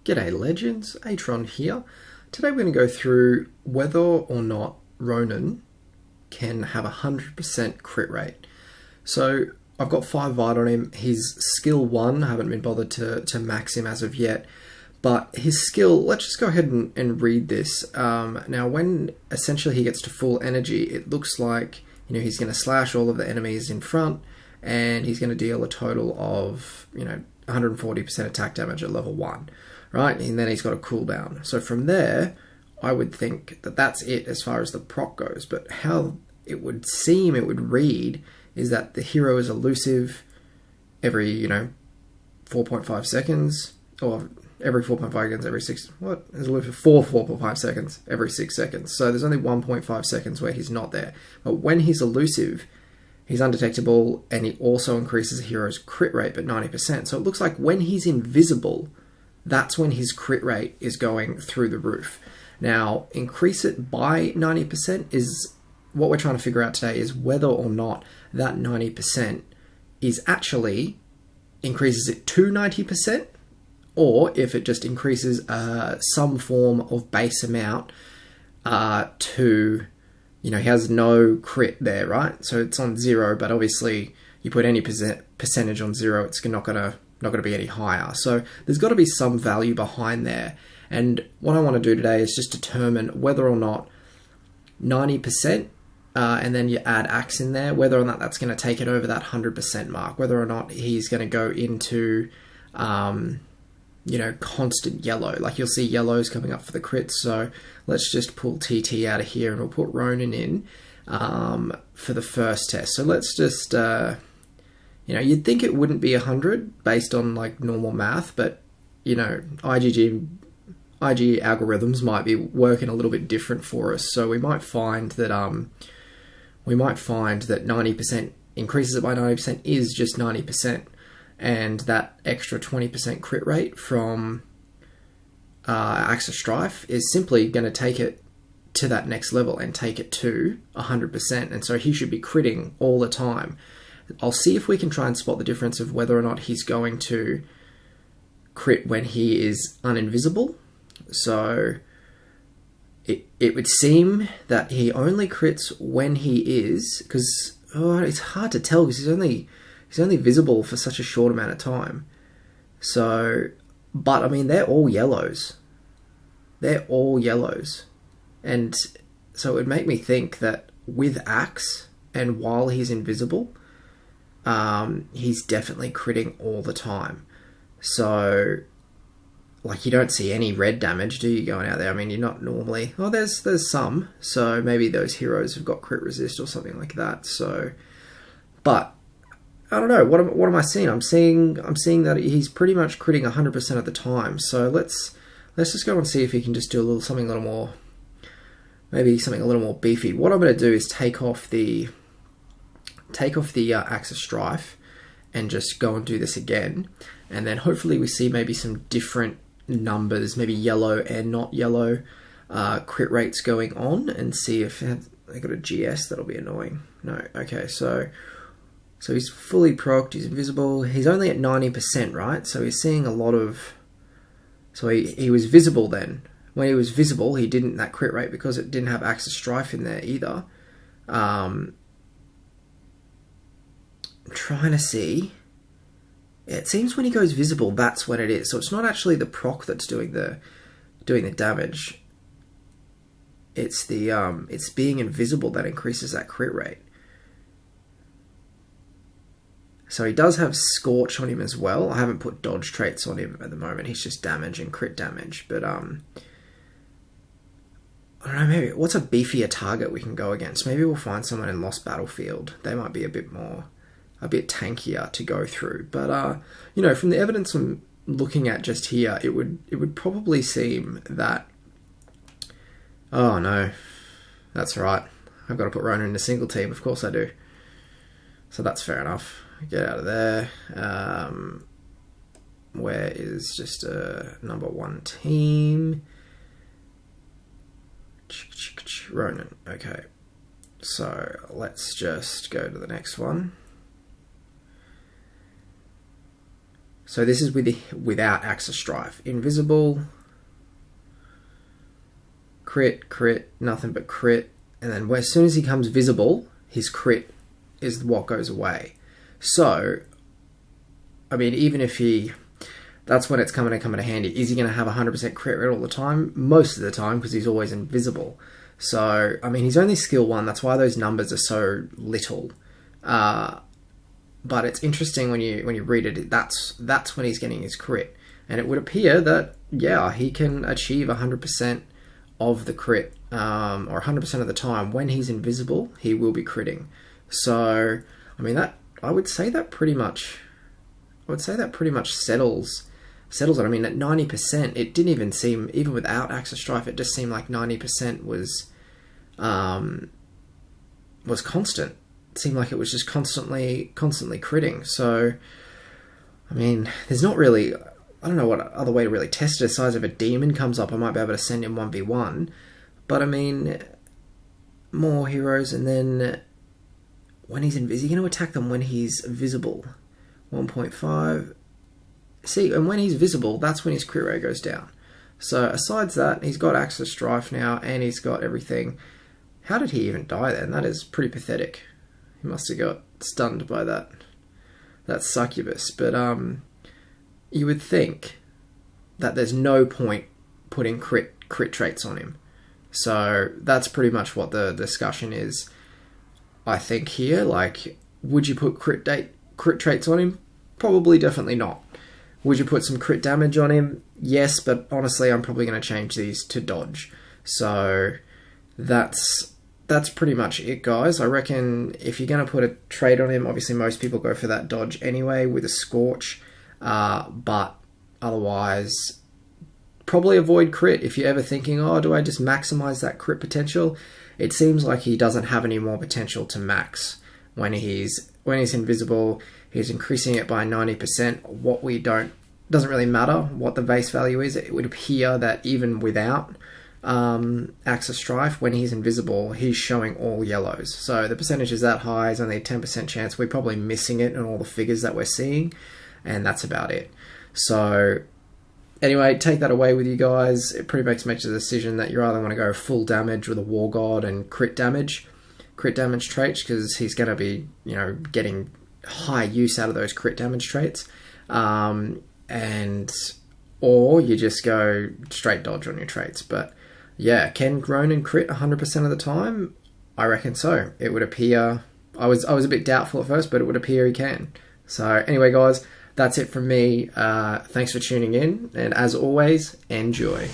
G'day Legends, ATRON here. Today we're going to go through whether or not Ronin can have a 100% crit rate. So I've got 5 Vite on him. His skill 1, I haven't been bothered to max him as of yet. But his skill, let's just go ahead and read this. Now when essentially he gets to full energy, it looks like he's going to slash all of the enemies in front and he's going to deal a total of 140% attack damage at level 1. Right, and then he's got a cooldown. So from there, I would think that that's it as far as the proc goes. But how it would read, is that the hero is elusive every, 4.5 seconds, or every 4.5 seconds, every 6, what? Is elusive for 4.5 seconds, every 6 seconds. So there's only 1.5 seconds where he's not there. But when he's elusive, he's undetectable, and he also increases a hero's crit rate by 90%. So it looks like when he's invisible, that's when his crit rate is going through the roof. Now, increase it by 90% is what we're trying to figure out today, is whether or not that 90% is actually increases it to 90%, or if it just increases some form of base amount to, he has no crit there, right? So it's on 0, but obviously you put any percentage on 0, it's not going to be any higher. So there's got to be some value behind there. And what I want to do today is just determine whether or not 90%, and then you add axe in there, whether or not that's going to take it over that 100% mark, whether or not he's going to go into, constant yellow. Like you'll see yellows coming up for the crits. So let's just pull TT out of here and we'll put Ronin in for the first test. So let's just... you'd think it wouldn't be 100 based on like normal math, but IG algorithms might be working a little bit different for us. So we might find that 90% increases it by 90% is just 90%, and that extra 20% crit rate from Axe of Strife is simply going to take it to that next level and take it to 100%, and so he should be critting all the time. I'll see if we can try and spot the difference of whether or not he's going to crit when he is uninvisible. So it would seem that he only crits when he is, because it's hard to tell because he's only visible for such a short amount of time. So, but I mean, they're all yellows. They're all yellows. And so it would make me think that with Axe and while he's invisible, he's definitely critting all the time. So, like, you don't see any red damage, do you, going out there? I mean, you're not normally... Oh, there's some. So maybe those heroes have got crit resist or something like that. So, but I don't know. What am I seeing? I'm seeing that he's pretty much critting 100% of the time. So let's just go and see if he can just do something a little more, maybe something a little more beefy. What I'm going to do is take off the Axe of Strife and just go and do this again, and then hopefully we see maybe some different numbers, maybe yellow and not yellow crit rates going on, and see if they got a GS. That'll be annoying. No, okay, so he's fully procced, he's invisible, he's only at 90%, right? So he's seeing a lot of, so he was visible then. When he was visible, he didn't that crit rate because it didn't have Axe of Strife in there either. I'm trying to see. It seems when he goes visible, that's when it is. So it's not actually the proc that's doing the damage. It's it's being invisible that increases that crit rate. So he does have Scorch on him as well. I haven't put dodge traits on him at the moment. He's just damage and crit damage. But I don't know, maybe what's a beefier target we can go against? Maybe we'll find someone in Lost Battlefield. They might be a bit tankier to go through. But from the evidence I'm looking at just here, it would probably seem that, oh no, that's right, I've got to put Ronin in a single team, of course I do. So that's fair enough. Get out of there. Where is just a number 1 team? Ronin. Okay, so let's just go to the next one. So this is without Axe of Strife. Invisible, crit, crit, nothing but crit. And then as soon as he comes visible, his crit is what goes away. So, I mean, even if that's when it's coming to handy. Is he going to have 100% crit rate all the time? Most of the time, because he's always invisible. So, I mean, he's only skill 1. That's why those numbers are so little. But it's interesting when you read it. That's when he's getting his crit, and it would appear that he can achieve 100% of the crit, or 100% of the time when he's invisible, he will be critting. So I mean I would say that pretty much settles it. I mean, at 90%, it didn't even seem, even without Axe of Strife, it just seemed like 90% was constant. It seemed like it was just constantly critting. So, I mean, there's not really, I don't know what other way to really test it. Aside if a demon comes up, I might be able to send him 1v1. But I mean, more heroes, and then when he's invisible, you're going to attack them when he's visible. 1.5. See, and when he's visible, that's when his crit rate goes down. So, aside that, he's got Axe of Strife now, and he's got everything. How did he even die then? That is pretty pathetic. He must have got stunned by that succubus. But you would think that there's no point putting crit traits on him. So that's pretty much what the discussion is, I think, here. Like, would you put crit traits on him? Probably, definitely not. Would you put some crit damage on him? Yes, but honestly, I'm probably going to change these to dodge. So that's pretty much it, guys. I reckon if you're going to put a trait on him, obviously most people go for that dodge anyway with a Scorch. But otherwise, probably avoid crit. If you're ever thinking, oh, do I just maximize that crit potential? It seems like he doesn't have any more potential to max. When he's invisible, he's increasing it by 90%. Doesn't really matter what the base value is. It would appear that even without Axe of Strife, when he's invisible, he's showing all yellows. So the percentage is that high. It's only a 10% chance. We're probably missing it in all the figures that we're seeing, and that's about it. So anyway, take that away with you guys. It pretty much makes a decision that you either want to go full damage with a War God and crit damage traits, because he's going to be, getting high use out of those crit damage traits, or you just go straight dodge on your traits. But yeah, can Ronin crit 100% of the time? I reckon so. It would appear, I was a bit doubtful at first, but it would appear he can. So anyway, guys, that's it from me. Thanks for tuning in, and as always, enjoy.